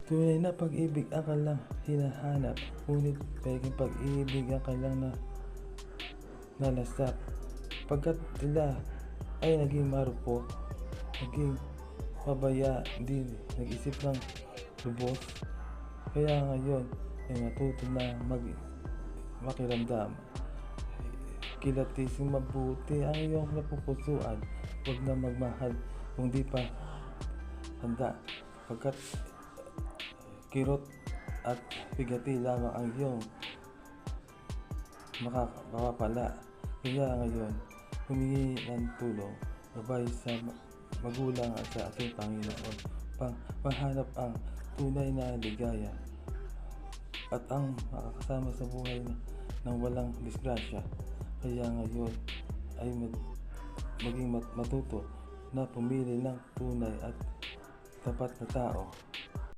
Tunay na pag-ibig ang kailang hinahanap, ngunit pekeng pag-ibig ang kailang nalasap. Pagkat sila ay naging marupok, naging pabaya, di nag-isip ng lubos. Kaya ngayon ay matuto na makiramdam. Kilatisin mabuti ang iyong napupusuan. Huwag na magmahal kung di pa handa, pagkat kirot at bigati lamang ang iyong makapala. Kaya ngayon, humingi ng tulong, gabay sa magulang at sa ating Panginoon, mahanap ang tunay na ligaya at ang makakasama sa buhay ng walang disgrasya. Kaya ngayon ay maging matuto na pumili ng tunay at tapat na tao.